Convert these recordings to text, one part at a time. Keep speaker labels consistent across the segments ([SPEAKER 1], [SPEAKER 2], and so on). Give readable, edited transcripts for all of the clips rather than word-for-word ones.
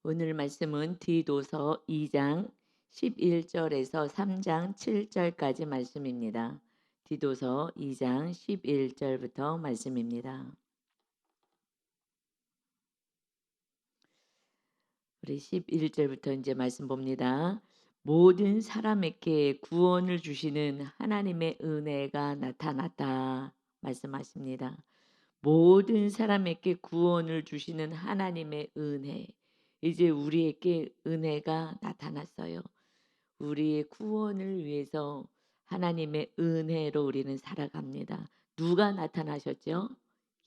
[SPEAKER 1] 오늘 말씀은 디도서 2장 11절에서 3장 7절까지 말씀입니다. 디도서 2장 11절부터 말씀입니다. 우리 11절부터 이제 말씀 봅니다. 모든 사람에게 구원을 주시는 하나님의 은혜가 나타났다 말씀하십니다. 모든 사람에게 구원을 주시는 하나님의 은혜. 이제 우리에게 은혜가 나타났어요. 우리의 구원을 위해서 하나님의 은혜로 우리는 살아갑니다. 누가 나타나셨죠?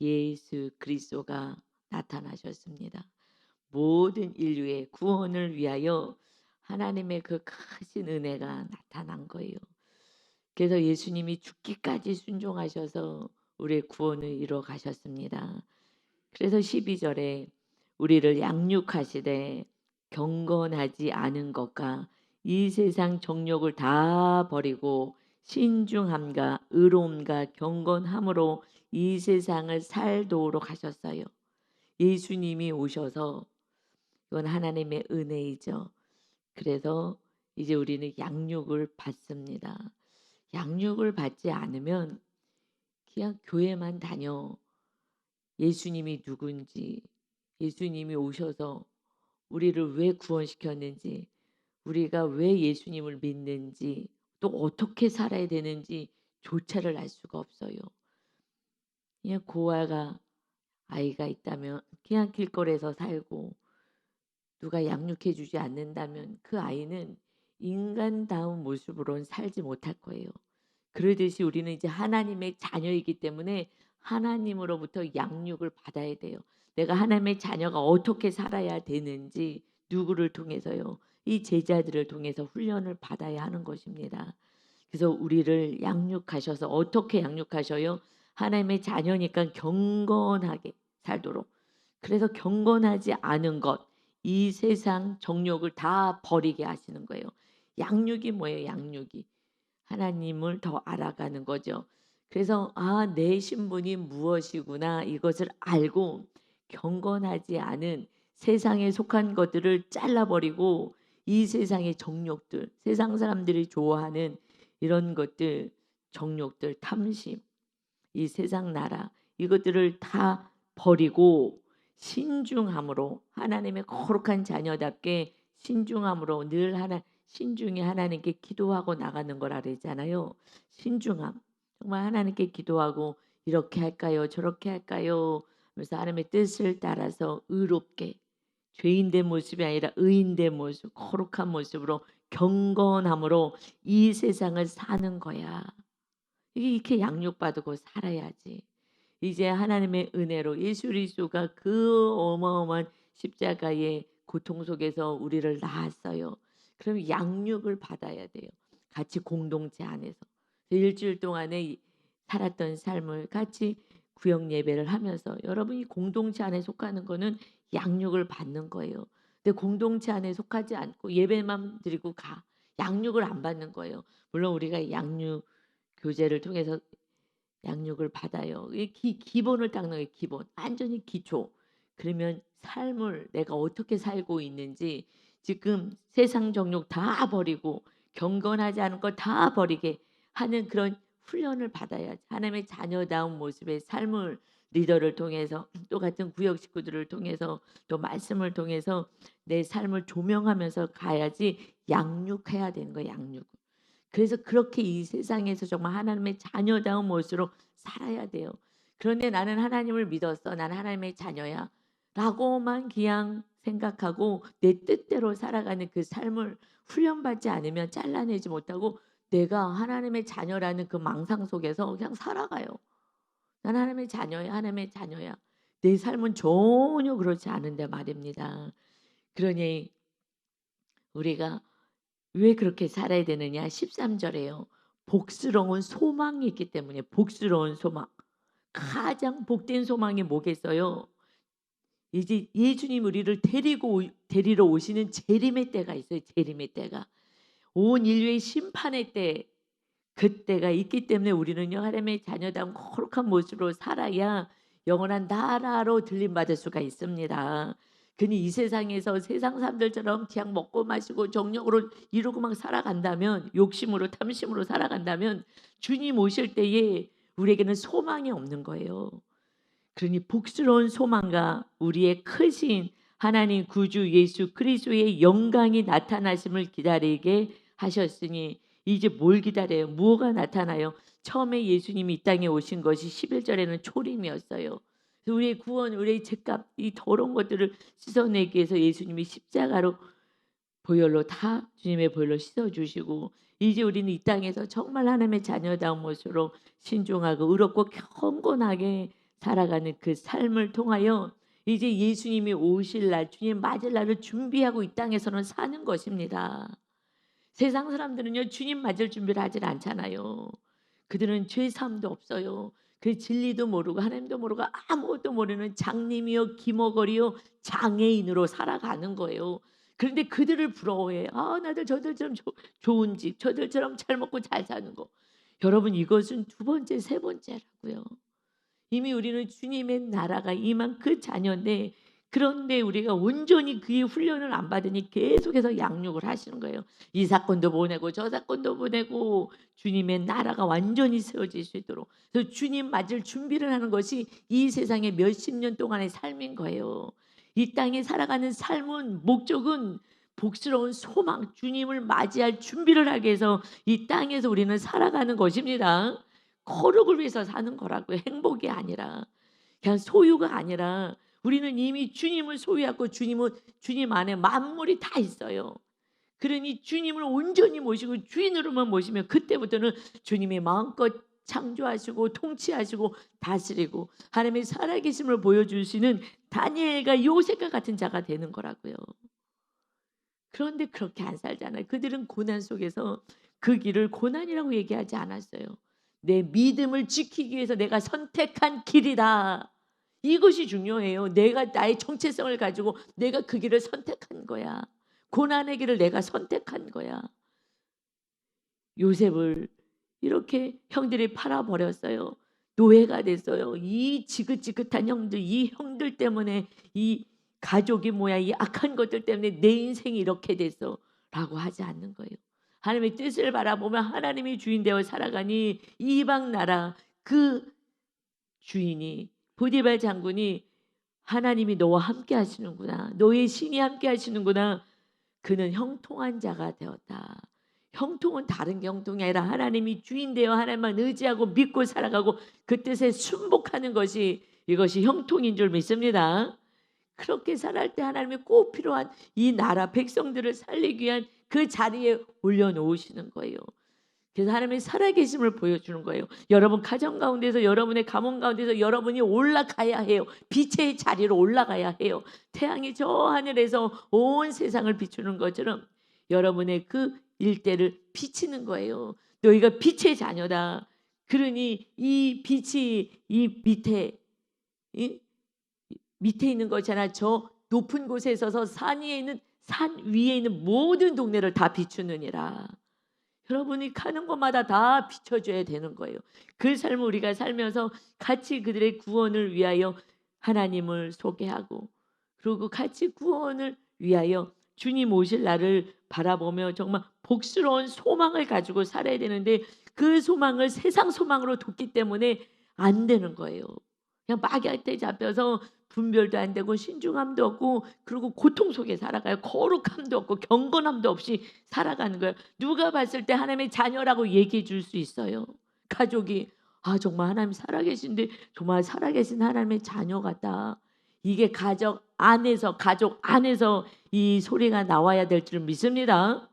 [SPEAKER 1] 예수 그리스도가 나타나셨습니다. 모든 인류의 구원을 위하여 하나님의 그 크신 은혜가 나타난 거예요. 그래서 예수님이 죽기까지 순종하셔서 우리의 구원을 이루어 가셨습니다. 그래서 12절에 우리를 양육하시되 경건하지 않은 것과 이 세상 정욕을 다 버리고 신중함과 의로움과 경건함으로 이 세상을 살도록 하셨어요. 예수님이 오셔서 이건 하나님의 은혜이죠. 그래서 이제 우리는 양육을 받습니다. 양육을 받지 않으면 그냥 교회만 다녀. 예수님이 누군지, 예수님이 오셔서 우리를 왜 구원시켰는지, 우리가 왜 예수님을 믿는지, 또 어떻게 살아야 되는지 조차를 알 수가 없어요. 그냥 고아가 아이가 있다면 그냥 길거리에서 살고 누가 양육해 주지 않는다면 그 아이는 인간다운 모습으로는 살지 못할 거예요. 그러듯이 우리는 이제 하나님의 자녀이기 때문에 하나님으로부터 양육을 받아야 돼요. 내가 하나님의 자녀가 어떻게 살아야 되는지 누구를 통해서요? 이 제자들을 통해서 훈련을 받아야 하는 것입니다. 그래서 우리를 양육하셔서 어떻게 양육하셔요? 하나님의 자녀니까 경건하게 살도록. 그래서 경건하지 않은 것, 이 세상 정욕을 다 버리게 하시는 거예요. 양육이 뭐예요? 양육이. 하나님을 더 알아가는 거죠. 그래서 내 신분이 무엇이구나 이것을 알고 경건하지 않은 세상에 속한 것들을 잘라버리고 이 세상의 정욕들, 세상 사람들이 좋아하는 이런 것들, 정욕들, 탐심, 이 세상 나라 이것들을 다 버리고 신중함으로 하나님의 거룩한 자녀답게 신중함으로 늘 신중히 하나님께 기도하고 나가는 거라 그랬잖아요. 신중함. 정말 하나님께 기도하고 이렇게 할까요? 저렇게 할까요? 그래서 하나님의 뜻을 따라서 의롭게 죄인된 모습이 아니라 의인된 모습, 거룩한 모습으로 경건함으로 이 세상을 사는 거야. 이렇게 양육받고 살아야지. 이제 하나님의 은혜로 예수 그리스도가 그 어마어마한 십자가의 고통 속에서 우리를 낳았어요. 그럼 양육을 받아야 돼요. 같이 공동체 안에서. 일주일 동안에 살았던 삶을 같이 구역 예배를 하면서 여러분이 공동체 안에 속하는 거는 양육을 받는 거예요. 근데 공동체 안에 속하지 않고 예배만 드리고 가. 양육을 안 받는 거예요. 물론 우리가 양육 교제를 통해서 양육을 받아요. 이 기본을 닦는 게 기본. 완전히 기초. 그러면 삶을 내가 어떻게 살고 있는지 지금 세상 정욕 다 버리고 경건하지 않은 거 다 버리게 하는 그런 훈련을 받아야지. 하나님의 자녀다운 모습의 삶을 리더를 통해서 또 같은 구역 식구들을 통해서 또 말씀을 통해서 내 삶을 조명하면서 가야지 양육해야 되는 거예요. 양육. 그래서 그렇게 이 세상에서 정말 하나님의 자녀다운 모습으로 살아야 돼요. 그런데 나는 하나님을 믿었어. 나는 하나님의 자녀야. 라고만 그냥 생각하고 내 뜻대로 살아가는 그 삶을 훈련받지 않으면 잘라내지 못하고 내가 하나님의 자녀라는 그 망상 속에서 그냥 살아가요. 난 하나님의 자녀야. 하나님의 자녀야. 내 삶은 전혀 그렇지 않은데 말입니다. 그러니 우리가 왜 그렇게 살아야 되느냐? 13절에요. 복스러운 소망이 있기 때문에 복스러운 소망. 가장 복된 소망이 뭐겠어요? 이제 예수님 우리를 데리러 오시는 재림의 때가 있어요. 재림의 때가. 온 인류의 심판의 때 그때가 있기 때문에 우리는요 하나님의 자녀다운 거룩한 모습으로 살아야 영원한 나라로 들림받을 수가 있습니다. 그니 이 세상에서 세상 사람들처럼 그냥 먹고 마시고 정력으로 이루고 막 살아간다면, 욕심으로 탐심으로 살아간다면 주님 오실 때에 우리에게는 소망이 없는 거예요. 그러니 복스러운 소망과 우리의 크신 하나님 구주 예수 그리스도의 영광이 나타나심을 기다리게 하셨으니 이제 뭘 기다려요? 무엇가 나타나요? 처음에 예수님이 이 땅에 오신 것이 11절에는 초림이었어요. 우리의 구원, 우리의 죄값, 이 더러운 것들을 씻어내기 위해서 예수님이 십자가로 보혈로 다 주님의 보혈로 씻어주시고, 이제 우리는 이 땅에서 정말 하나님의 자녀다운 모습으로 신중하고 의롭고 경건하게 살아가는 그 삶을 통하여 이제 예수님이 오실 날, 주님 맞을 날을 준비하고 이 땅에서는 사는 것입니다. 세상 사람들은요 주님 맞을 준비를 하질 않잖아요. 그들은 죄 사함도 없어요. 그 진리도 모르고 하나님도 모르고 아무것도 모르는 장님이요 기머거리요 장애인으로 살아가는 거예요. 그런데 그들을 부러워해. 아 나들 저들처럼 좋은 집, 저들처럼 잘 먹고 잘 사는 거. 여러분 이것은 두 번째, 세 번째라고요. 이미 우리는 주님의 나라가 임한 그 자녀인데, 그런데 우리가 온전히 그의 훈련을 안 받으니 계속해서 양육을 하시는 거예요. 이 사건도 보내고 저 사건도 보내고 주님의 나라가 완전히 세워질 수 있도록. 그래서 주님 맞을 준비를 하는 것이 이 세상의 몇십 년 동안의 삶인 거예요. 이 땅에 살아가는 삶은 목적은 복스러운 소망, 주님을 맞이할 준비를 하기 위해서 이 땅에서 우리는 살아가는 것입니다. 거룩을 위해서 사는 거라고요. 행복이 아니라, 그냥 소유가 아니라 우리는 이미 주님을 소유하고 주님 안에 만물이 다 있어요. 그러니 주님을 온전히 모시고 주인으로만 모시면 그때부터는 주님이 마음껏 창조하시고 통치하시고 다스리고 하나님의 살아계심을 보여주시는 다니엘과 요셉과 같은 자가 되는 거라고요. 그런데 그렇게 안 살잖아요. 그들은 고난 속에서 그 길을 고난이라고 얘기하지 않았어요. 내 믿음을 지키기 위해서 내가 선택한 길이다. 이것이 중요해요. 내가 나의 정체성을 가지고 내가 그 길을 선택한 거야. 고난의 길을 내가 선택한 거야. 요셉을 이렇게 형들이 팔아버렸어요. 노예가 됐어요. 이 지긋지긋한 형들, 이 형들 때문에, 이 가족이 뭐야, 이 악한 것들 때문에 내 인생이 이렇게 됐어 라고 하지 않는 거예요. 하나님의 뜻을 바라보면 하나님이 주인 되어 살아가니 이방 나라 그 주인이, 보디발 장군이 하나님이 너와 함께 하시는구나, 너의 신이 함께 하시는구나, 그는 형통한 자가 되었다. 형통은 다른 형통이 아니라 하나님이 주인 되어 하나님만 의지하고 믿고 살아가고 그 뜻에 순복하는 것이, 이것이 형통인 줄 믿습니다. 그렇게 살아갈 때 하나님이 꼭 필요한 이 나라 백성들을 살리기 위한 그 자리에 올려놓으시는 거예요. 그래서 하나님의 살아계심을 보여주는 거예요. 여러분 가정 가운데서, 여러분의 가문 가운데서 여러분이 올라가야 해요. 빛의 자리로 올라가야 해요. 태양이 저 하늘에서 온 세상을 비추는 것처럼 여러분의 그 일대를 비치는 거예요. 너희가 빛의 자녀다. 그러니 이 빛이 이 밑에 있는 거잖아. 저 높은 곳에 있어서 산 위에 있는 모든 동네를 다 비추느니라. 여러분이 가는 곳마다 다 비춰줘야 되는 거예요. 그 삶을 우리가 살면서 같이 그들의 구원을 위하여 하나님을 소개하고, 그리고 같이 구원을 위하여 주님 오실 날을 바라보며 정말 복스러운 소망을 가지고 살아야 되는데, 그 소망을 세상 소망으로 뒀기 때문에 안 되는 거예요. 그냥 막연하게 잡혀서 분별도 안 되고 신중함도 없고, 그리고 고통 속에 살아가요. 거룩함도 없고 경건함도 없이 살아가는 거예요. 누가 봤을 때 하나님의 자녀라고 얘기해 줄 수 있어요. 가족이 아 정말 하나님 살아계신데 정말 살아계신 하나님의 자녀 같다. 이게 가족 안에서 이 소리가 나와야 될 줄 믿습니다.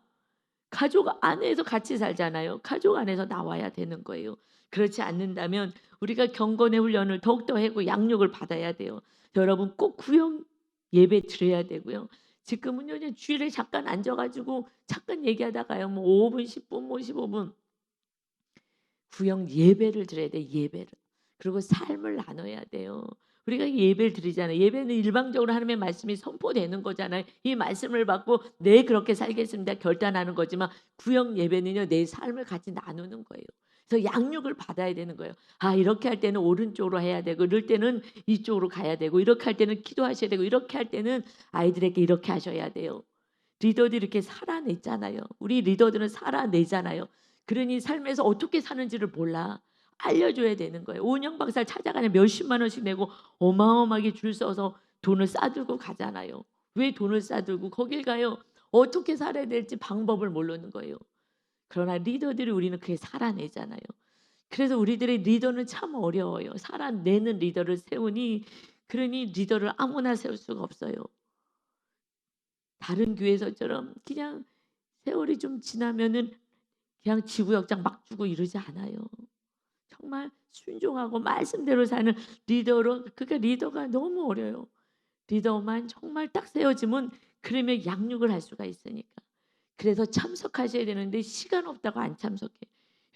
[SPEAKER 1] 가족 안에서 같이 살잖아요. 가족 안에서 나와야 되는 거예요. 그렇지 않는다면 우리가 경건의 훈련을 더욱더 하고 양육을 받아야 돼요. 여러분 꼭 구역 예배 드려야 되고요. 지금은요 그냥 주일에 잠깐 앉아가지고 잠깐 얘기하다가요 뭐 5분 10분 뭐 15분 구역 예배를 드려야 돼. 예배를. 그리고 삶을 나눠야 돼요. 우리가 예배를 드리잖아요. 예배는 일방적으로 하나님의 말씀이 선포되는 거잖아요. 이 말씀을 받고 네 그렇게 살겠습니다 결단하는 거지만, 구역 예배는요 내 삶을 같이 나누는 거예요. 그래서 양육을 받아야 되는 거예요. 아 이렇게 할 때는 오른쪽으로 해야 되고 이럴 때는 이쪽으로 가야 되고 이렇게 할 때는 기도하셔야 되고 이렇게 할 때는 아이들에게 이렇게 하셔야 돼요. 리더들이 이렇게 살아냈잖아요. 우리 리더들은 살아내잖아요. 그러니 삶에서 어떻게 사는지를 몰라. 알려줘야 되는 거예요. 오은영 박사를 찾아가면 몇십만 원씩 내고 어마어마하게 줄 서서 돈을 싸들고 가잖아요. 왜 돈을 싸들고 거길 가요? 어떻게 살아야 될지 방법을 모르는 거예요. 그러나 리더들이 우리는 그게 살아내잖아요. 그래서 우리들의 리더는 참 어려워요. 살아내는 리더를 세우니 그러니 리더를 아무나 세울 수가 없어요. 다른 교회에서처럼 그냥 세월이 좀 지나면은 그냥 지구역장 막 주고 이러지 않아요. 정말 순종하고 말씀대로 사는 리더로 그러니까 리더가 너무 어려요. 리더만 정말 딱 세워지면 그러면 양육을 할 수가 있으니까. 그래서 참석하셔야 되는데 시간 없다고 안 참석해.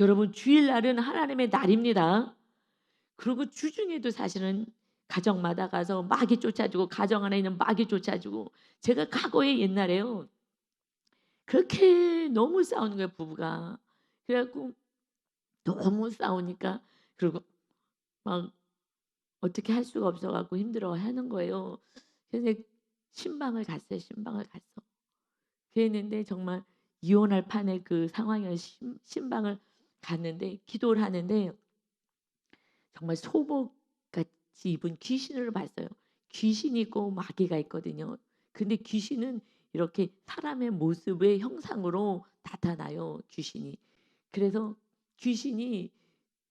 [SPEAKER 1] 여러분 주일날은 하나님의 날입니다. 그리고 주중에도 사실은 가정마다 가서 마귀 쫓아주고 가정 안에 있는 마귀 쫓아주고 제가 과거에 옛날에요. 그렇게 너무 싸우는 거예요 부부가. 그래 갖고 너무 싸우니까 그리고 막 어떻게 할 수가 없어 갖고 힘들어하는 거예요. 그래서 신방을 갔어요. 신방을 갔어. 그랬는데 정말 이혼할 판의 그 상황이어서 신방을 갔는데 기도를 하는데 정말 소복같이 입은 귀신을 봤어요. 귀신이 있고 마귀가 있거든요. 근데 귀신은 이렇게 사람의 모습의 형상으로 나타나요. 귀신이. 그래서 귀신이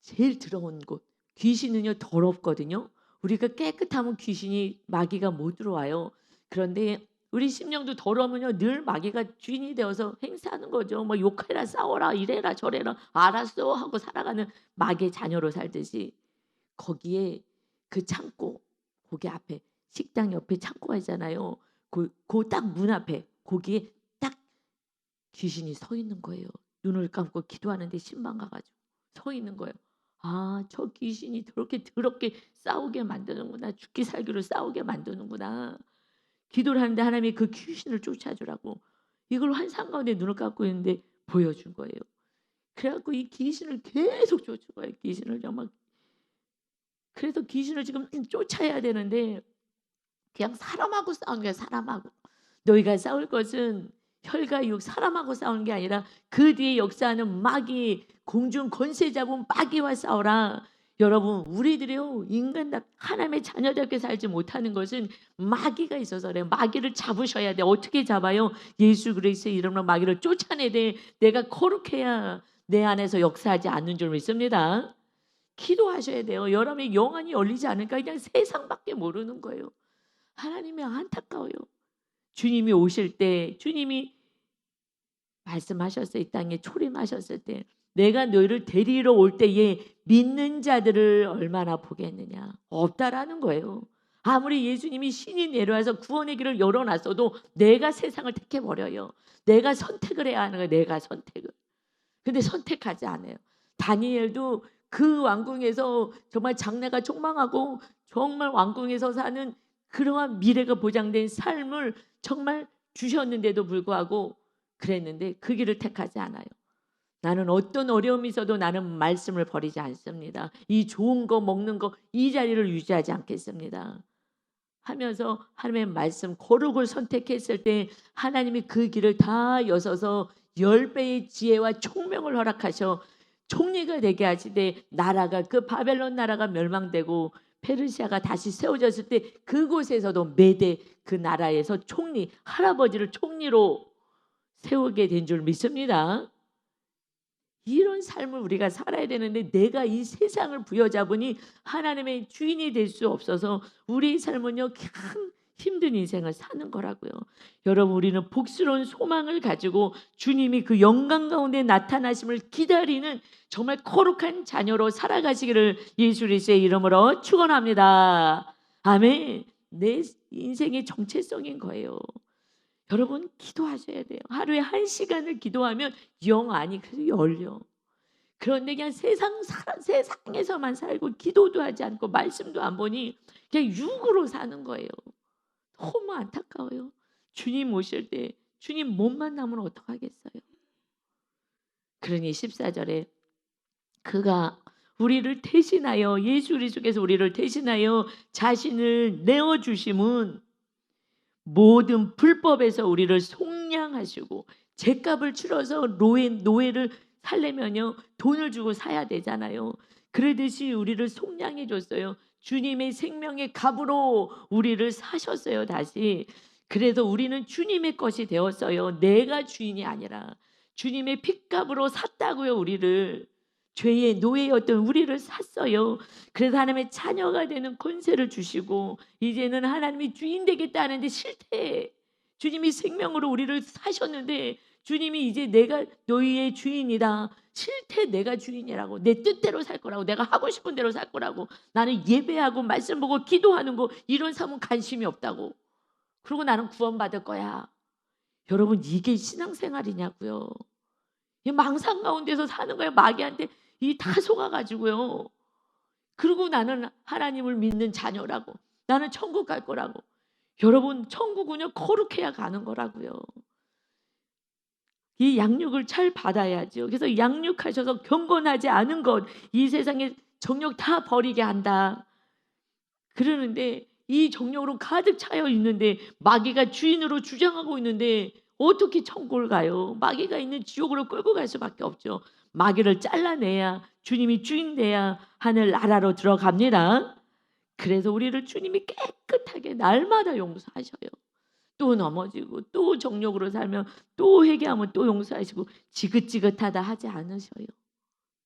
[SPEAKER 1] 제일 더러운 곳. 귀신은요 더럽거든요. 우리가 깨끗하면 귀신이 마귀가 못 들어와요. 그런데 우리 심령도 더러우면요 늘 마귀가 주인이 되어서 행사하는 거죠. 뭐 욕해라 싸워라 이래라 저래라 알았어 하고 살아가는 마귀의 자녀로 살듯이 거기에 그 창고 거기 앞에 식당 옆에 창고가 있잖아요. 그 딱 문 앞에 거기에 딱 귀신이 서 있는 거예요. 눈을 감고 기도하는데 신방 가가지고 서 있는 거예요. 아, 저 귀신이 저렇게 더럽게 싸우게 만드는구나. 죽기 살기로 싸우게 만드는구나. 기도를 하는데 하나님이 그 귀신을 쫓아주라고 이걸 환상 가운데 눈을 감고 있는데 보여준 거예요. 그래갖고 이 귀신을 계속 쫓은 거예요. 귀신을 정말 그래서 귀신을 지금 쫓아야 되는데 그냥 사람하고 싸우는 거야 사람하고. 너희가 싸울 것은 혈과 육 사람하고 싸우는 게 아니라 그 뒤에 역사하는 마귀 공중 권세 잡은 마귀와 싸워라. 여러분 우리들이요 인간답 하나님의 자녀답게 살지 못하는 것은 마귀가 있어서 그래요. 마귀를 잡으셔야 돼. 어떻게 잡아요? 예수 그리스도의 이름으로 마귀를 쫓아내야 돼. 내가 거룩해야 내 안에서 역사하지 않는 줄 믿습니다. 기도하셔야 돼요. 여러분의 영안이 열리지 않으니까 그냥 세상밖에 모르는 거예요. 하나님이 안타까워요. 주님이 오실 때 주님이 말씀하셨어요. 이 땅에 초림하셨을 때 내가 너희를 데리러 올 때에 믿는 자들을 얼마나 보겠느냐. 없다라는 거예요. 아무리 예수님이 신이 내려와서 구원의 길을 열어놨어도 내가 세상을 택해버려요. 내가 선택을 해야 하는 거예요. 내가 선택을. 근데 선택하지 않아요. 다니엘도 그 왕궁에서 정말 장래가 촉망하고 정말 왕궁에서 사는 그러한 미래가 보장된 삶을 정말 주셨는데도 불구하고 그랬는데 그 길을 택하지 않아요. 나는 어떤 어려움이 있어도 나는 말씀을 버리지 않습니다. 이 좋은 거 먹는 거 이 자리를 유지하지 않겠습니다. 하면서 하나님의 말씀 거룩을 선택했을 때 하나님이 그 길을 다 여서서 10배의 지혜와 총명을 허락하셔 총리가 되게 하시되 나라가 그 바벨론 나라가 멸망되고 페르시아가 다시 세워졌을 때 그곳에서도 메대 그 나라에서 총리 할아버지를 총리로 세우게 된 줄 믿습니다. 이런 삶을 우리가 살아야 되는데 내가 이 세상을 부여잡으니 하나님의 주인이 될 수 없어서 우리의 삶은요 참 힘든 인생을 사는 거라고요. 여러분 우리는 복스러운 소망을 가지고 주님이 그 영광 가운데 나타나심을 기다리는 정말 거룩한 자녀로 살아가시기를 예수 그리스도의 이름으로 축원합니다. 아멘. 내 인생의 정체성인 거예요. 여러분 기도하셔야 돼요. 하루에 1시간을 기도하면 영 안이 그래서 열려. 그런데 그냥 세상에서만 살고 기도도 하지 않고 말씀도 안 보니 그냥 육으로 사는 거예요. 너무 안타까워요. 주님 오실 때 주님 못 만나면 어떡하겠어요. 그러니 14절에 그가 우리를 대신하여 예수 그리스도께서 우리를 대신하여 자신을 내어 주심은 모든 불법에서 우리를 속량하시고 죗값을 치러서 노예를 살려면요 돈을 주고 사야 되잖아요. 그러듯이 우리를 속량해 줬어요. 주님의 생명의 값으로 우리를 사셨어요 다시. 그래서 우리는 주님의 것이 되었어요. 내가 주인이 아니라 주님의 핏값으로 샀다고요. 우리를 죄의 노예였던 우리를 샀어요. 그래서 하나님의 자녀가 되는 권세를 주시고 이제는 하나님이 주인 되겠다 하는데 싫대. 주님이 생명으로 우리를 사셨는데 주님이 이제 내가 너희의 주인이다. 싫대. 내가 주인이라고. 내 뜻대로 살 거라고. 내가 하고 싶은 대로 살 거라고. 나는 예배하고 말씀 보고 기도하는 거 이런 삶은 관심이 없다고. 그리고 나는 구원받을 거야. 여러분 이게 신앙생활이냐고요. 이 망상 가운데서 사는 거예요. 마귀한테 이 다 속아가지고요. 그리고 나는 하나님을 믿는 자녀라고. 나는 천국 갈 거라고. 여러분 천국은요 거룩해야 가는 거라고요. 이 양육을 잘 받아야죠. 그래서 양육하셔서 경건하지 않은 것, 이 세상에 정욕 다 버리게 한다. 그러는데 이 정욕으로 가득 차여 있는데 마귀가 주인으로 주장하고 있는데 어떻게 천국을 가요? 마귀가 있는 지옥으로 끌고 갈 수밖에 없죠. 마귀를 잘라내야 주님이 주인 돼야 하늘 나라로 들어갑니다. 그래서 우리를 주님이 깨끗하게 날마다 용서하셔요. 또 넘어지고 또 정욕으로 살면 또 회개하면 또 용서하시고 지긋지긋하다 하지 않으셔요.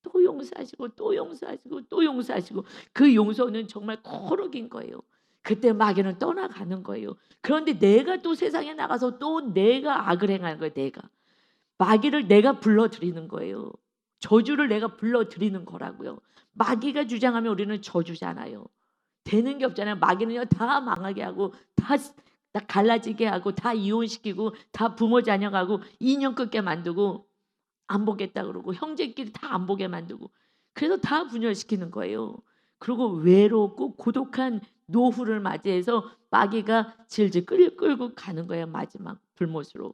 [SPEAKER 1] 또 용서하시고 또 용서하시고 또 용서하시고 그 용서는 정말 거룩인 거예요. 그때 마귀는 떠나가는 거예요. 그런데 내가 또 세상에 나가서 또 내가 악을 행하는 거예요. 내가 마귀를 내가 불러들이는 거예요. 저주를 내가 불러들이는 거라고요. 마귀가 주장하면 우리는 저주잖아요. 되는 게 없잖아요. 마귀는요 다 망하게 하고 다 갈라지게 하고 다 이혼시키고 다 부모 자녀가고 인연 끊게 만들고 안 보겠다 그러고 형제끼리 다 안 보게 만들고 그래서 다 분열시키는 거예요. 그리고 외롭고 고독한 노후를 맞이해서 마귀가 질질 끌고 가는 거예요. 마지막 불못으로.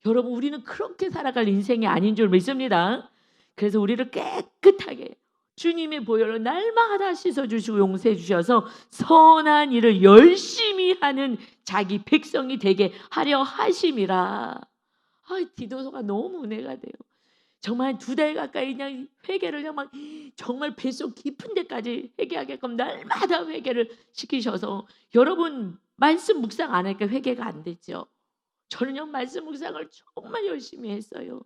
[SPEAKER 1] 여러분 우리는 그렇게 살아갈 인생이 아닌 줄 믿습니다. 그래서 우리를 깨끗하게 주님의 보혈로 날마다 씻어주시고 용서해 주셔서 선한 일을 열심히 하는 자기 백성이 되게 하려 하심이라. 디도서가 너무 은혜가 돼요. 정말 2달 가까이 그냥 회개를 정말 뱃속 깊은 데까지 회개하게끔 날마다 회개를 시키셔서 여러분 말씀 묵상 안 하니까 회개가 안 됐죠. 저는요 말씀 묵상을 정말 열심히 했어요.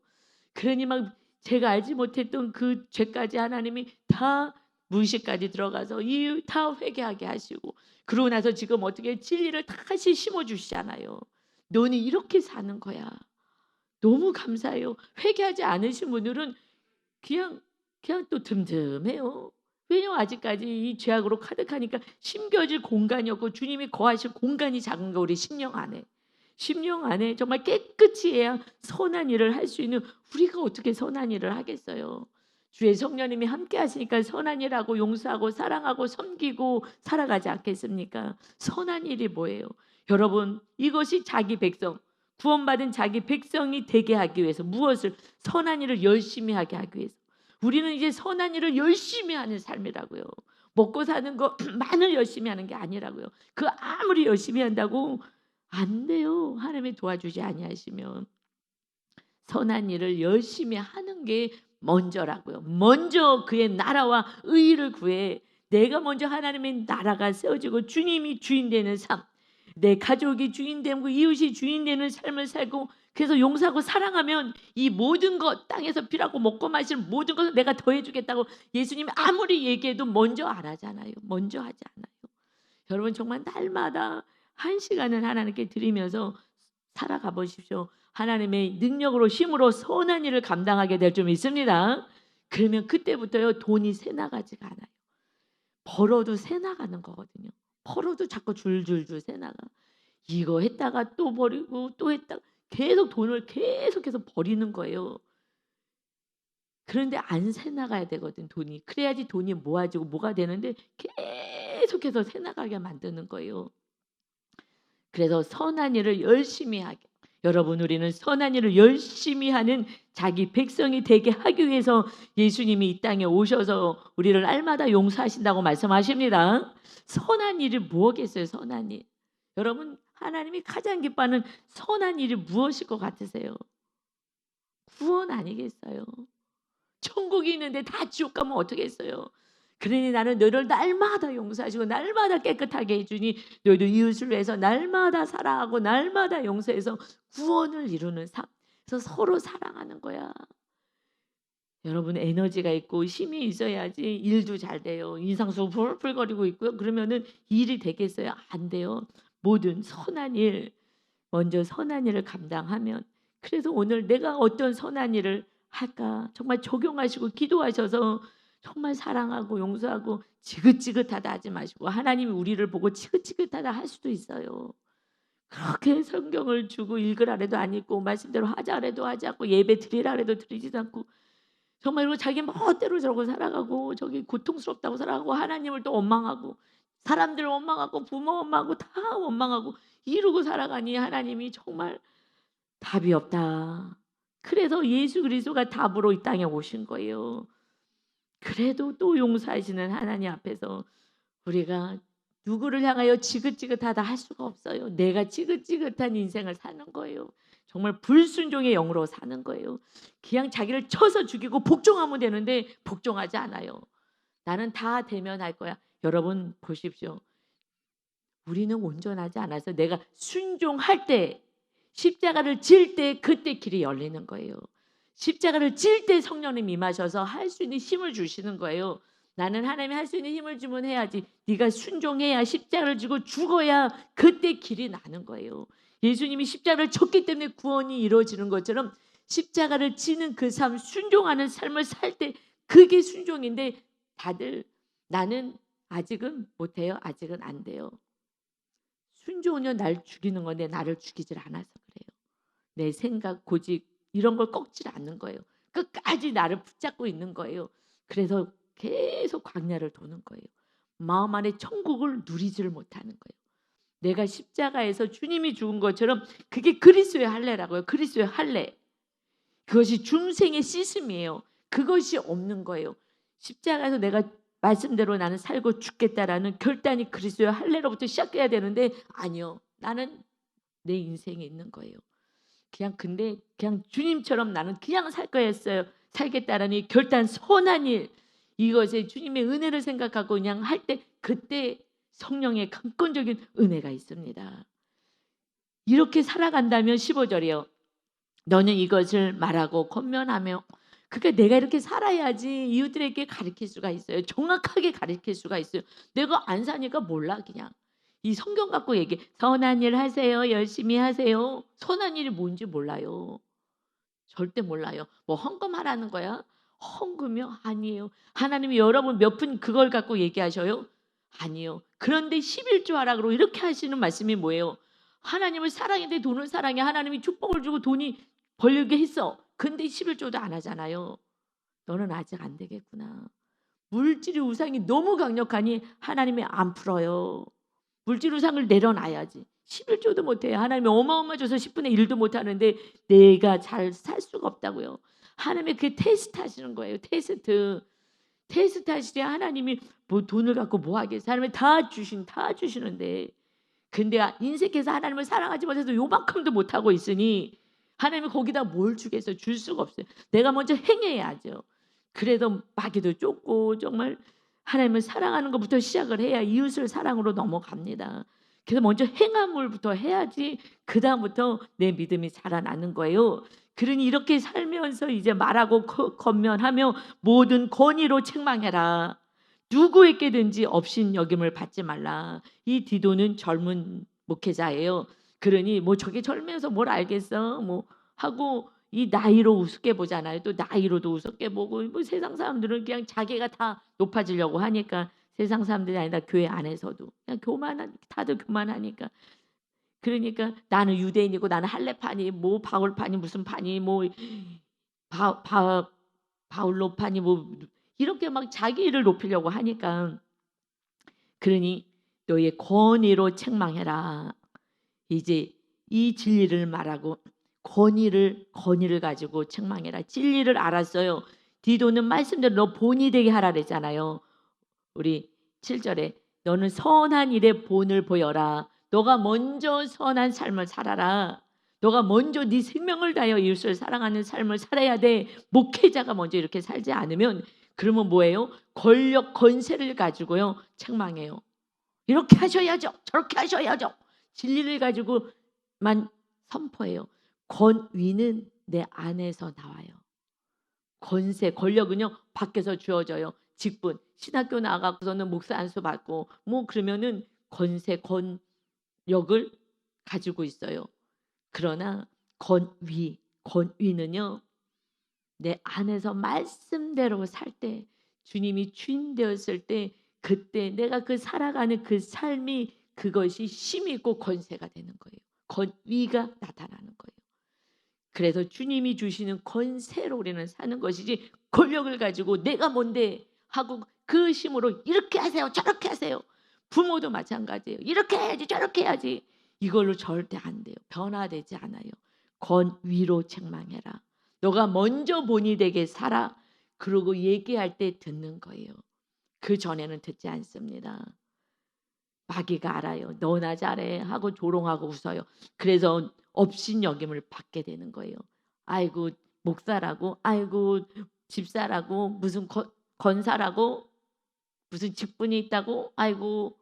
[SPEAKER 1] 그러니 막 제가 알지 못했던 그 죄까지 하나님이 다 무의식까지 들어가서 이 다 회개하게 하시고 그러고 나서 지금 어떻게 진리를 다시 심어주시잖아요. 너는 이렇게 사는 거야. 너무 감사해요. 회개하지 않으신 분들은 그냥 또 듬듬해요. 왜냐면 아직까지 이 죄악으로 가득하니까 심겨질 공간이 없고 주님이 거하실 공간이 작은 거 우리 심령 안에. 심령 안에 정말 깨끗이 해야 선한 일을 할 수 있는 우리가 어떻게 선한 일을 하겠어요. 주의 성령님이 함께 하시니까 선한 일하고 용서하고 사랑하고 섬기고 살아가지 않겠습니까? 선한 일이 뭐예요? 여러분 이것이 자기 백성 구원받은 자기 백성이 되게 하기 위해서 무엇을 선한 일을 열심히 하게 하기 위해서 우리는 이제 선한 일을 열심히 하는 삶이라고요. 먹고 사는 거만을 열심히 하는 게 아니라고요. 그 아무리 열심히 한다고 안 돼요. 하나님이 도와주지 아니하시면 선한 일을 열심히 하는 게 먼저라고요. 먼저 그의 나라와 의의를 구해 내가 먼저 하나님의 나라가 세워지고 주님이 주인 되는 삶 내 가족이 주인 되고 이웃이 주인 되는 삶을 살고 그래서 용서하고 사랑하면 이 모든 것 땅에서 피라고 먹고 마실 모든 것을 내가 더해주겠다고 예수님이 아무리 얘기해도 먼저 안 하잖아요. 먼저 하지 않아요. 여러분 정말 날마다 1시간을 하나님께 드리면서 살아가 보십시오. 하나님의 능력으로 힘으로 선한 일을 감당하게 될 줄 믿습니다. 그러면 그때부터요 돈이 새 나가지가 않아요. 벌어도 새 나가는 거거든요. 벌어도 자꾸 줄줄줄 새 나가. 이거 했다가 또 버리고 또 했다가 계속 돈을 계속해서 버리는 거예요. 그런데 안 새 나가야 되거든 돈이. 그래야지 돈이 모아지고 뭐가 되는데 계속해서 새 나가게 만드는 거예요. 그래서 선한 일을 열심히 하게. 여러분, 우리는 선한 일을 열심히 하는 자기 백성이 되게 하기 위해서 예수님이 이 땅에 오셔서 우리를 날마다 용서하신다고 말씀하십니다. 선한 일이 무엇겠어요? 선한 일. 여러분, 하나님이 가장 기뻐하는 선한 일이 무엇일 것 같으세요? 구원 아니겠어요? 천국이 있는데 다 지옥 가면 어떻겠어요? 그러니 나는 너를 날마다 용서하시고 날마다 깨끗하게 해주니 너희도 이웃을 위해서 날마다 사랑하고 날마다 용서해서 구원을 이루는 삶. 그래서 서로 사랑하는 거야. 여러분, 에너지가 있고 힘이 있어야지 일도 잘 돼요. 인상수 풀풀거리고 있고요. 그러면은 일이 되겠어요? 안 돼요. 모든 선한 일, 먼저 선한 일을 감당하면, 그래서 오늘 내가 어떤 선한 일을 할까 정말 적용하시고 기도하셔서 정말 사랑하고 용서하고 지긋지긋하다 하지 마시고, 하나님이 우리를 보고 지긋지긋하다 할 수도 있어요. 그렇게 성경을 주고 읽으라 해도 안 읽고 말씀대로 하자 해도 하지 않고 예배 드리라 해도 드리지도 않고 정말 이러고 자기 멋대로 저러고 살아가고 저기 고통스럽다고 살아가고 하나님을 또 원망하고 사람들 원망하고 부모 원망하고 다 원망하고 이러고 살아가니 하나님이 정말 답이 없다. 그래서 예수 그리스도가 답으로 이 땅에 오신 거예요. 그래도 또 용서하시는 하나님 앞에서 우리가 누구를 향하여 지긋지긋하다 할 수가 없어요. 내가 지긋지긋한 인생을 사는 거예요. 정말 불순종의 영으로 사는 거예요. 그냥 자기를 쳐서 죽이고 복종하면 되는데 복종하지 않아요. 나는 다 대면할 거야. 여러분 보십시오. 우리는 온전하지 않아서 내가 순종할 때, 십자가를 질 때 그때 길이 열리는 거예요. 십자가를 질 때 성령님 임하셔서 할 수 있는 힘을 주시는 거예요. 나는 하나님이 할 수 있는 힘을 주면 해야지. 네가 순종해야, 십자가를 지고 죽어야 그때 길이 나는 거예요. 예수님이 십자가를 졌기 때문에 구원이 이루어지는 것처럼 십자가를 지는 그 삶, 순종하는 삶을 살 때 그게 순종인데, 다들 나는 아직은 못해요. 아직은 안 돼요. 순종은요 날 죽이는 건데 나를 죽이질 않아서 그래요. 내 생각, 고집 이런 걸 꺾질 않는 거예요. 끝까지 나를 붙잡고 있는 거예요. 그래서 계속 광야를 도는 거예요. 마음 안에 천국을 누리지를 못하는 거예요. 내가 십자가에서 주님이 죽은 것처럼 그게 그리스도의 할례라고요. 그리스도의 할례. 그것이 중생의 씻음이에요. 그것이 없는 거예요. 십자가에서 내가 말씀대로 나는 살고 죽겠다라는 결단이 그리스도의 할례로부터 시작해야 되는데 아니요. 나는 내 인생에 있는 거예요. 근데 그냥 주님처럼 나는 그냥 살 거였어요. 살겠다라는 결단, 선한 일, 이것에 주님의 은혜를 생각하고 그냥 할 때 그때 성령의 강권적인 은혜가 있습니다. 이렇게 살아간다면 15절이요. 너는 이것을 말하고 권면하며, 그러니까 내가 이렇게 살아야지 이웃들에게 가르칠 수가 있어요. 정확하게 가르칠 수가 있어요. 내가 안 사니까 몰라. 그냥 이 성경 갖고 얘기해. 선한 일 하세요. 열심히 하세요. 선한 일이 뭔지 몰라요. 절대 몰라요. 뭐 헌금하라는 거야? 헌금이요? 아니에요. 하나님이 여러분 몇 분 그걸 갖고 얘기하셔요? 아니요. 그런데 11조 하라 그러고 이렇게 하시는 말씀이 뭐예요? 하나님을 사랑했는데 돈을 사랑해. 하나님이 축복을 주고 돈이 벌게 했어. 근데 11조도 안 하잖아요. 너는 아직 안 되겠구나. 물질의 우상이 너무 강력하니 하나님이 안 풀어요. 물질 우상을 내려놔야지. 11조도 못해요. 하나님이 어마어마 줘서 10분의 1도 못하는데 내가 잘 살 수가 없다고요. 하나님이 그게 테스트 하시는 거예요. 테스트 하시되 하나님이 뭐 돈을 갖고 뭐 하겠어요. 하나님이 다 주시는데, 근데 인생에서 하나님을 사랑하지 못해서 요만큼도 못하고 있으니 하나님이 거기다 뭘 주겠어요. 줄 수가 없어요. 내가 먼저 행해야죠. 그래도 마귀도 쫓고 정말 하나님을 사랑하는 것부터 시작을 해야 이웃을 사랑으로 넘어갑니다. 그래서 먼저 행함을부터 해야지 그 다음부터 내 믿음이 자라나는 거예요. 그러니 이렇게 살면서 이제 말하고 권면하며 모든 권위로 책망해라. 누구에게든지 업신여김을 받지 말라. 이 디도는 젊은 목회자예요. 그러니 뭐 저게 젊면서 뭘 알겠어 뭐 하고 이 나이로 우습게 보잖아요. 또 나이로도 우습게 보고, 뭐 세상 사람들은 그냥 자기가 다 높아지려고 하니까, 세상 사람들이 아니라 교회 안에서도 그냥 다들 교만하니까. 그러니까 나는 유대인이고 나는 할례파니 뭐 바울파니 무슨 파니 뭐 바울로파니 뭐 이렇게 막 자기 일을 높이려고 하니까, 그러니 너의 권위로 책망해라. 이제 이 진리를 말하고 권위를 가지고 책망해라. 진리를 알았어요. 디도는 말씀대로 너 본이 되게 하라 그랬잖아요. 우리 7절에 너는 선한 일에 본을 보여라. 너가 먼저 선한 삶을 살아라. 너가 먼저 네 생명을 다하여 이웃을 사랑하는 삶을 살아야 돼. 목회자가 먼저 이렇게 살지 않으면 그러면 뭐예요? 권력 권세를 가지고요 책망해요. 이렇게 하셔야죠. 저렇게 하셔야죠. 진리를 가지고만 선포해요. 권위는 내 안에서 나와요. 권세, 권력은요 밖에서 주어져요. 직분, 신학교 나가고서는 목사 안수 받고 뭐 그러면은 권세, 권력을 가지고 있어요. 그러나 권위는요 내 안에서 말씀대로 살 때, 주님이 주인 되었을 때, 그때 내가 그 살아가는 그 삶이 그것이 힘이 있고 권세가 되는 거예요. 권위가 나타나는 거예요. 그래서 주님이 주시는 권세로 우리는 사는 것이지, 권력을 가지고 내가 뭔데 하고 그 힘으로 이렇게 하세요 저렇게 하세요. 부모도 마찬가지예요. 이렇게 해야지 저렇게 해야지. 이걸로 절대 안 돼요. 변화되지 않아요. 권위로 책망해라. 너가 먼저 본이 되게 살아. 그러고 얘기할 때 듣는 거예요. 그 전에는 듣지 않습니다. 마귀가 알아요. 너나 잘해 하고 조롱하고 웃어요. 그래서 업신여김을 받게 되는 거예요. 아이고 목사라고, 아이고 집사라고, 무슨 권사라고, 무슨 직분이 있다고, 아이고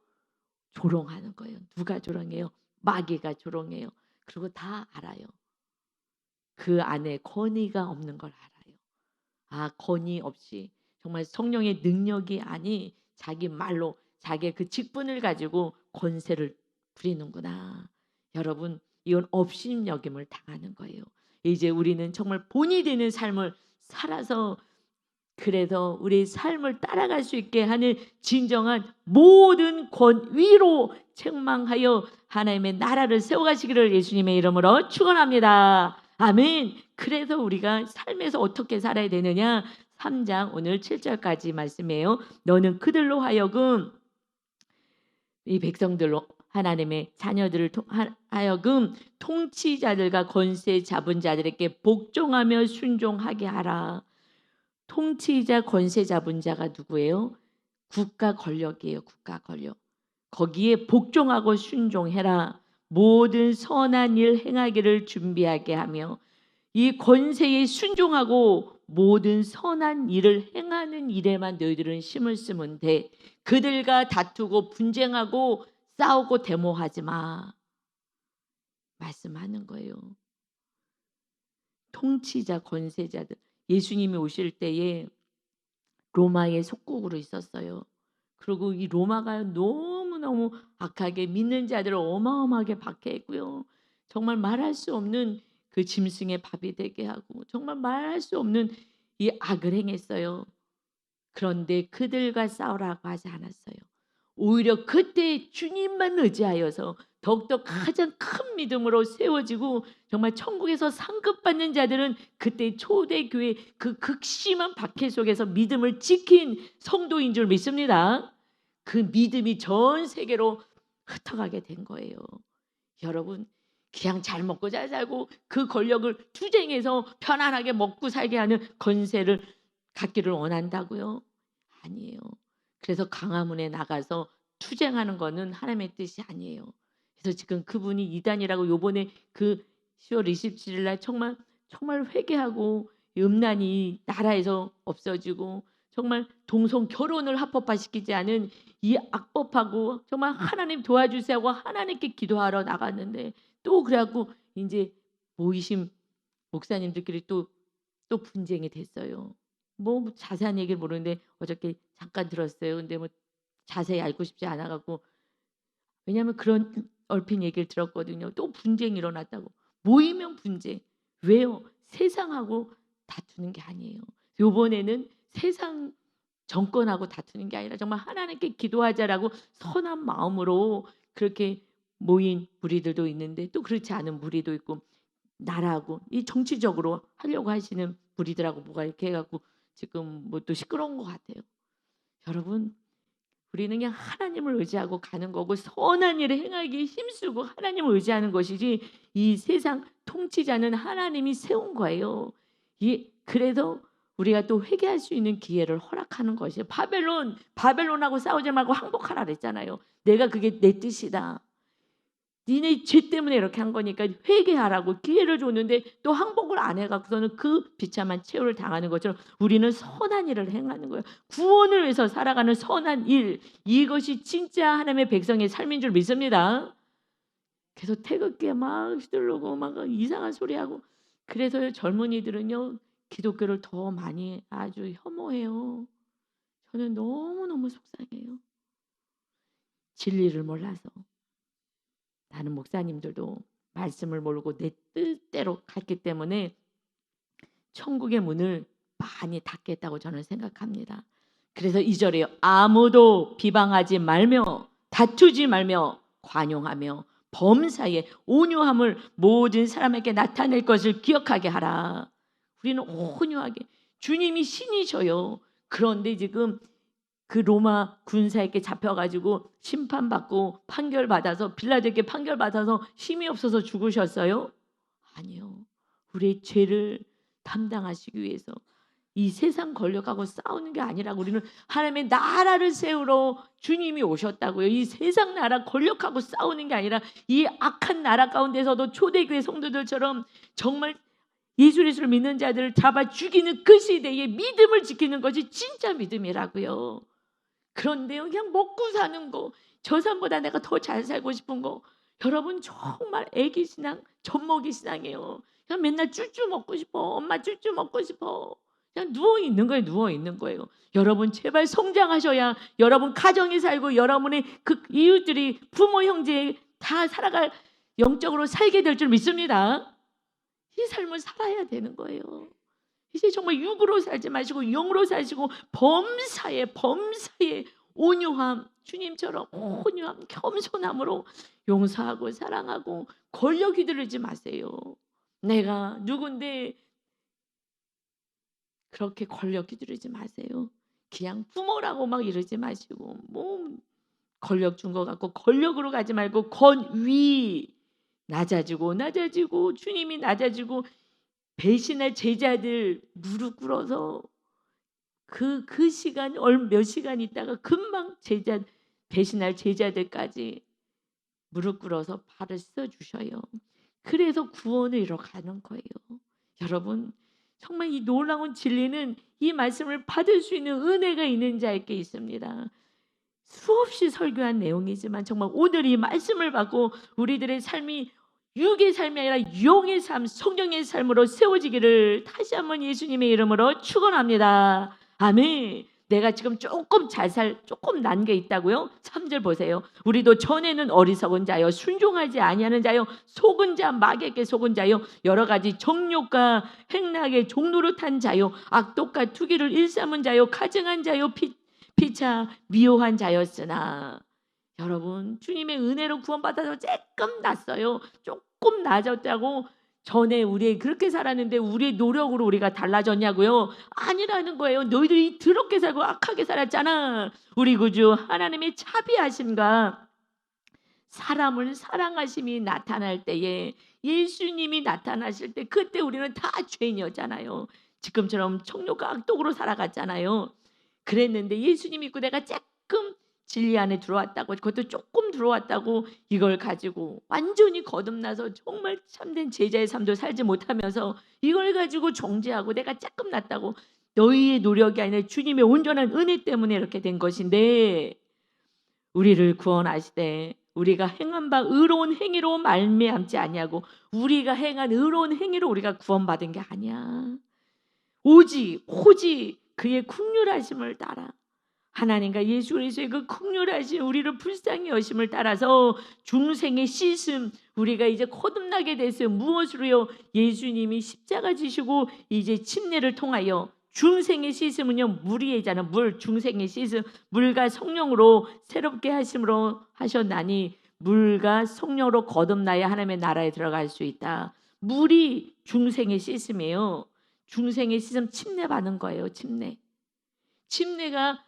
[SPEAKER 1] 조롱하는 거예요. 누가 조롱해요? 마귀가 조롱해요. 그리고 다 알아요. 그 안에 권위가 없는 걸 알아요. 아, 권위 없이 정말 성령의 능력이 아니 자기 말로 자기의 그 직분을 가지고 권세를 부리는구나. 여러분, 이건 업신여김을 당하는 거예요. 이제 우리는 정말 본이 되는 삶을 살아서, 그래서 우리 삶을 따라갈 수 있게 하는 진정한 모든 권위로 책망하여 하나님의 나라를 세워가시기를 예수님의 이름으로 축원합니다. 아멘. 그래서 우리가 삶에서 어떻게 살아야 되느냐? 3장 오늘 7절까지 말씀이에요. 너는 그들로 하여금, 이 백성들로 하나님의 자녀들을 하여금 통치자들과 권세 잡은 자들에게 복종하며 순종하게 하라. 통치자 권세 잡은 자가 누구예요? 국가 권력이에요. 국가 권력. 거기에 복종하고 순종해라. 모든 선한 일 행하기를 준비하게 하며, 이 권세에 순종하고 모든 선한 일을 행하는 일에만 너희들은 힘을 쓰면 돼. 그들과 다투고 분쟁하고 싸우고 데모하지 마. 말씀하는 거예요. 통치자 권세자들, 예수님이 오실 때에 로마의 속국으로 있었어요. 그리고 이 로마가 너무너무 악하게 믿는 자들을 어마어마하게 박해했고요. 정말 말할 수 없는 그 짐승의 밥이 되게 하고 정말 말할 수 없는 이 악을 행했어요. 그런데 그들과 싸우라고 하지 않았어요. 오히려 그때 주님만 의지하여서 더욱더 가장 큰 믿음으로 세워지고, 정말 천국에서 상급받는 자들은 그때 초대교회 그 극심한 박해 속에서 믿음을 지킨 성도인 줄 믿습니다. 그 믿음이 전 세계로 흩어가게 된 거예요. 여러분, 그냥 잘 먹고 잘 살고 그 권력을 투쟁해서 편안하게 먹고 살게 하는 권세를 갖기를 원한다고요? 아니에요. 그래서 강화문에 나가서 투쟁하는 거는 하나님의 뜻이 아니에요. 그래서 지금 그분이 이단이라고 요번에 그 10월 27일 날 정말 회개하고 음란이 나라에서 없어지고 정말 동성 결혼을 합법화시키지 않은 이 악법하고 정말 하나님 도와주세요 하고 하나님께 기도하러 나갔는데, 또 그래갖고 이제 모이신 목사님들끼리 또 분쟁이 됐어요. 뭐 자세한 얘기를 모르는데 어저께 잠깐 들었어요. 근데 뭐 자세히 알고 싶지 않아 갖고, 왜냐하면 그런 얼핏 얘기를 들었거든요. 또 분쟁이 일어났다고. 모이면 분쟁. 왜요? 세상하고 다투는 게 아니에요. 요번에는 세상 정권하고 다투는 게 아니라 정말 하나님께 기도하자라고 선한 마음으로 그렇게 모인 무리들도 있는데, 또 그렇지 않은 무리도 있고, 나라하고 이 정치적으로 하려고 하시는 무리들하고 뭐가 이렇게 해갖고 지금 뭐 또 시끄러운 것 같아요. 여러분, 우리는 그냥 하나님을 의지하고 가는 거고 선한 일을 행하기에 힘쓰고 하나님을 의지하는 것이지 이 세상 통치자는 하나님이 세운 거예요. 그래서 우리가 또 회개할 수 있는 기회를 허락하는 것이에요. 바벨론하고 싸우지 말고 항복하라 그랬잖아요. 내가 그게 내 뜻이다. 니네 죄 때문에 이렇게 한 거니까 회개하라고 기회를 줬는데 또 항복을 안 해갖고서는 그 비참한 최후를 당하는 것처럼 우리는 선한 일을 행하는 거예요. 구원을 위해서 살아가는 선한 일, 이것이 진짜 하나님의 백성의 삶인 줄 믿습니다. 그래서 태극기에 막 휘두르고 막 이상한 소리하고, 그래서 젊은이들은요 기독교를 더 많이 아주 혐오해요. 저는 너무너무 속상해요. 진리를 몰라서. 다른 목사님들도 말씀을 모르고 내 뜻대로 갔기 때문에 천국의 문을 많이 닫겠다고 저는 생각합니다. 그래서 2절에요. 아무도 비방하지 말며 다투지 말며 관용하며 범사에 온유함을 모든 사람에게 나타낼 것을 기억하게 하라. 우리는 온유하게, 주님이 신이셔요. 그런데 지금 그 로마 군사에게 잡혀가지고 심판받고 판결받아서 빌라도에게 판결받아서 힘이 없어서 죽으셨어요? 아니요. 우리의 죄를 담당하시기 위해서 이 세상 권력하고 싸우는 게 아니라고, 우리는 하나님의 나라를 세우러 주님이 오셨다고요. 이 세상 나라 권력하고 싸우는 게 아니라 이 악한 나라 가운데서도 초대교회 성도들처럼 정말 예수 그리스도를 믿는 자들을 잡아 죽이는 그 시대에 믿음을 지키는 것이 진짜 믿음이라고요. 그런데요, 그냥 먹고 사는 거, 저 사람보다 내가 더 잘 살고 싶은 거, 여러분 정말 애기 신앙, 젖먹이 신앙이에요. 그냥 맨날 쭈쭈 먹고 싶어, 엄마 쭈쭈 먹고 싶어. 그냥 누워 있는 거예요, 누워 있는 거예요. 여러분 제발 성장하셔야 여러분 가정이 살고 여러분의 그 이웃들이 부모 형제 다 살아갈, 영적으로 살게 될 줄 믿습니다. 이 삶을 살아야 되는 거예요. 이제 정말 육으로 살지 마시고 영으로 사시고 범사에 온유함, 주님처럼 온유함, 겸손함으로 용서하고 사랑하고 권력 휘두르지 마세요. 내가 누군데 그렇게 권력 휘두르지 마세요. 그냥 부모라고 막 이러지 마시고 뭐 권력 준 것 같고 권력으로 가지 말고 권위, 낮아지고 주님이 낮아지고 배신할 제자들 무릎 꿇어서 그 시간 몇 시간 있다가 금방 배신할 제자들까지 무릎 꿇어서 발을 씻어 주셔요. 그래서 구원을 이뤄가는 거예요. 여러분 정말 이 놀라운 진리는 이 말씀을 받을 수 있는 은혜가 있는 자에게 있습니다. 수없이 설교한 내용이지만 정말 오늘 이 말씀을 받고 우리들의 삶이 육의 삶이 아니라 영의 삶, 성령의 삶으로 세워지기를 다시 한번 예수님의 이름으로 축원합니다. 아멘. 내가 지금 조금 난 게 있다고요? 3절 보세요. 우리도 전에는 어리석은 자요, 순종하지 아니하는 자요, 속은 자, 마귀에게 속은 자요, 여러 가지 정욕과 행락의 종노릇한 자요, 악독과 투기를 일삼은 자요, 가증한 자요, 피차 미워한 자였으나. 여러분 주님의 은혜로 구원받아서 조금 났어요. 조금 나아졌다고 전에 우리 그렇게 살았는데 우리의 노력으로 우리가 달라졌냐고요? 아니라는 거예요. 너희들이 더럽게 살고 악하게 살았잖아. 우리 구주 하나님의 자비하심과 사람을 사랑하심이 나타날 때에, 예수님이 나타나실 때 그때 우리는 다 죄인이었잖아요. 지금처럼 정욕과 악독으로 살아갔잖아요. 그랬는데 예수님 믿고 내가 조금 진리 안에 들어왔다고, 그것도 조금 들어왔다고 이걸 가지고 완전히 거듭나서 정말 참된 제자의 삶도 살지 못하면서 이걸 가지고 정죄하고 내가 조금 났다고, 너희의 노력이 아니라 주님의 온전한 은혜 때문에 이렇게 된 것인데, 우리를 구원하시되 우리가 행한 바 의로운 행위로 말미암지 아니하고, 우리가 행한 의로운 행위로 우리가 구원받은 게 아니야. 오직 그의 긍휼하심을 따라, 하나님과 예수 그리스도의 그 긍휼하신 우리를 불쌍히 여심을 따라서 중생의 씻음, 우리가 이제 거듭나게 됐어요. 무엇으로요? 예수님이 십자가 지시고 이제 침례를 통하여 중생의 씻음은요, 물이잖아. 물, 중생의 씻음, 물과 성령으로 새롭게 하심으로 하셨나니 물과 성령으로 거듭나야 하나님의 나라에 들어갈 수 있다. 물이 중생의 씻음이에요. 중생의 씻음, 침례 받는 거예요. 침례가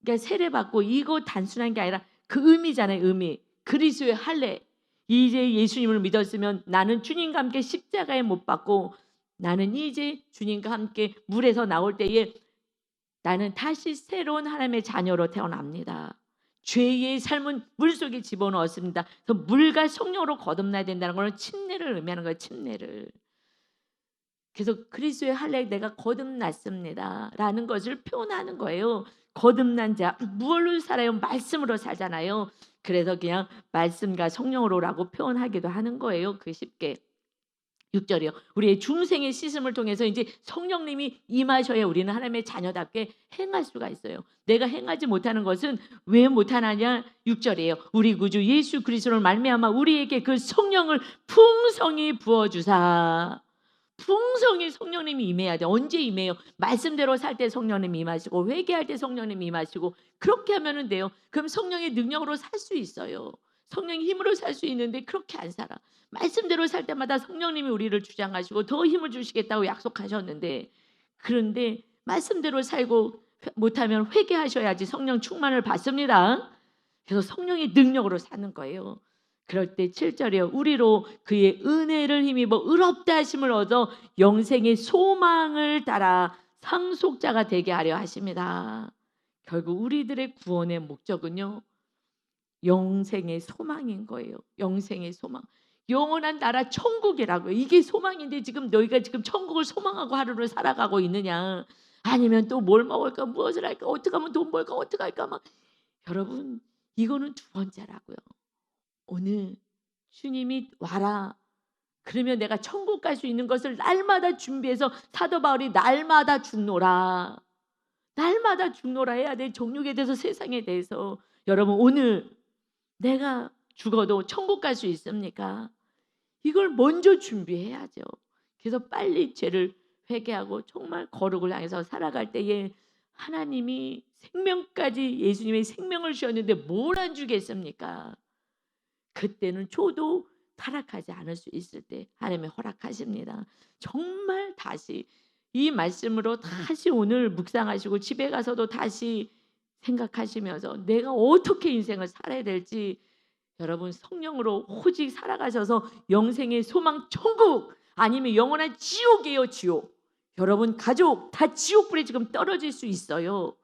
[SPEAKER 1] 그러니까 세례받고 이거 단순한 게 아니라 그 의미잖아요. 의미. 그리스도의 할례. 이제 예수님을 믿었으면 나는 주님과 함께 십자가에 못 박고 나는 이제 주님과 함께 물에서 나올 때에 나는 다시 새로운 하나님의 자녀로 태어납니다. 죄의 삶은 물속에 집어넣었습니다. 그래서 물과 성령으로 거듭나야 된다는 것은 침례를 의미하는 거예요. 침례를. 그래서 그리스도의 할례 내가 거듭났습니다라는 것을 표현하는 거예요. 거듭난 자 무엇로 살아요? 말씀으로 살잖아요. 그래서 그냥 말씀과 성령으로라고 표현하기도 하는 거예요. 그 쉽게. 6절이요. 우리의 중생의 씻음을 통해서 이제 성령님이 임하셔야 우리는 하나님의 자녀답게 행할 수가 있어요. 내가 행하지 못하는 것은 왜 못하느냐? 6절이에요. 우리 구주 예수 그리스도를 말미암아 우리에게 그 성령을 풍성히 부어주사. 풍성히 성령님이 임해야 돼. 언제 임해요? 말씀대로 살 때 성령님이 임하시고 회개할 때 성령님이 임하시고 그렇게 하면 돼요. 그럼 성령의 능력으로 살 수 있어요. 성령의 힘으로 살 수 있는데 그렇게 안 살아. 말씀대로 살 때마다 성령님이 우리를 주장하시고 더 힘을 주시겠다고 약속하셨는데 그런데 말씀대로 살고 못하면 회개하셔야지 성령 충만을 받습니다. 그래서 성령의 능력으로 사는 거예요. 그럴 때 7절이요. 우리로 그의 은혜를 힘입어 의롭다 하심을 얻어 영생의 소망을 따라 상속자가 되게 하려 하십니다. 결국 우리들의 구원의 목적은요. 영생의 소망인 거예요. 영생의 소망. 영원한 나라 천국이라고요. 이게 소망인데 지금 너희가 지금 천국을 소망하고 하루를 살아가고 있느냐. 아니면 또 뭘 먹을까 무엇을 할까 어떻게 하면 돈 벌까 어떻게 할까 막. 여러분 이거는 두 번째라고요. 오늘 주님이 와라. 그러면 내가 천국 갈 수 있는 것을 날마다 준비해서 사도 바울이 날마다 죽노라. 날마다 죽노라 해야 돼. 정욕에 대해서 세상에 대해서. 여러분 오늘 내가 죽어도 천국 갈 수 있습니까? 이걸 먼저 준비해야죠. 그래서 빨리 죄를 회개하고 정말 거룩을 향해서 살아갈 때에 하나님이 생명까지 예수님의 생명을 주셨는데 뭘 안 주겠습니까? 그때는 저도 타락하지 않을 수 있을 때 하나님이 허락하십니다. 정말 다시 이 말씀으로 다시 오늘 묵상하시고 집에 가서도 다시 생각하시면서 내가 어떻게 인생을 살아야 될지 여러분 성령으로 오직 살아가셔서 영생의 소망 천국 아니면 영원한 지옥이에요. 지옥. 여러분 가족 다 지옥불에 지금 떨어질 수 있어요.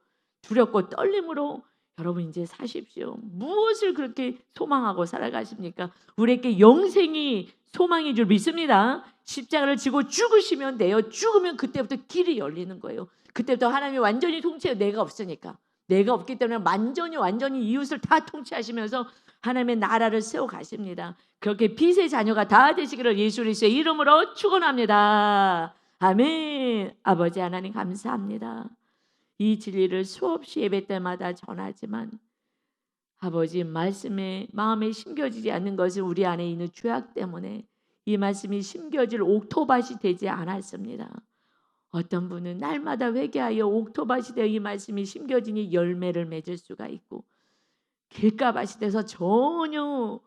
[SPEAKER 1] 두렵고 떨림으로 여러분 이제 사십시오. 무엇을 그렇게 소망하고 살아가십니까? 우리에게 영생이 소망인 줄 믿습니다. 십자가를 지고 죽으시면 돼요. 죽으면 그때부터 길이 열리는 거예요. 그때부터 하나님이 완전히 통치해요. 내가 없으니까. 내가 없기 때문에 완전히 이웃을 다 통치하시면서 하나님의 나라를 세워가십니다. 그렇게 빛의 자녀가 다 되시기를 예수 그리스도의 이름으로 축원합니다. 아멘. 아버지 하나님 감사합니다. 이 진리를 수없이 예배 때마다 전하지만 아버지 말씀에 마음에 심겨지지 않는 것은 우리 안에 있는 죄악 때문에 이 말씀이 심겨질 옥토밭이 되지 않았습니다. 어떤 분은 날마다 회개하여 옥토밭이 되어 이 말씀이 심겨지니 열매를 맺을 수가 있고 길가밭이 돼서 전혀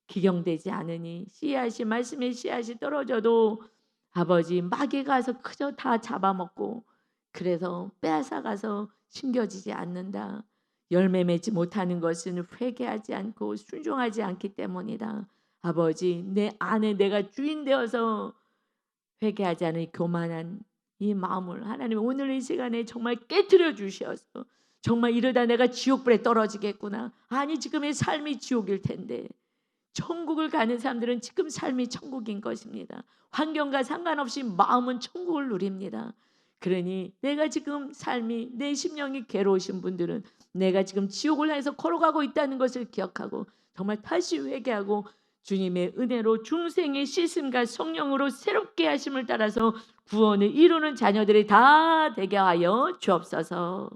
[SPEAKER 1] 기경되지 않으니 씨앗이 말씀의 씨앗이 떨어져도 아버지 마귀가 가서 그저 다 잡아먹고 그래서 빼앗아가서 심겨지지 않는다. 열매 맺지 못하는 것은 회개하지 않고 순종하지 않기 때문이다. 아버지 내 안에 내가 주인 되어서 회개하지 않은 교만한 이 마음을 하나님 오늘 이 시간에 정말 깨트려 주셔서 정말 이러다 내가 지옥불에 떨어지겠구나. 아니 지금의 삶이 지옥일 텐데 천국을 가는 사람들은 지금 삶이 천국인 것입니다. 환경과 상관없이 마음은 천국을 누립니다. 그러니 내가 지금 삶이 내 심령이 괴로우신 분들은 내가 지금 지옥을 향해서 걸어가고 있다는 것을 기억하고 정말 다시 회개하고 주님의 은혜로 중생의 씻음과 성령으로 새롭게 하심을 따라서 구원을 이루는 자녀들이 다 되게 하여 주옵소서.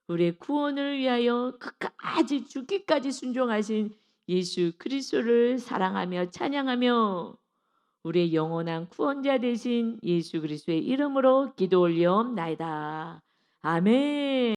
[SPEAKER 1] 우리의 구원을 위하여 끝까지 죽기까지 순종하신 예수 그리스도를 사랑하며 찬양하며 우리의 영원한 구원자 되신 예수 그리스도의 이름으로 기도 올리옵나이다. 아멘.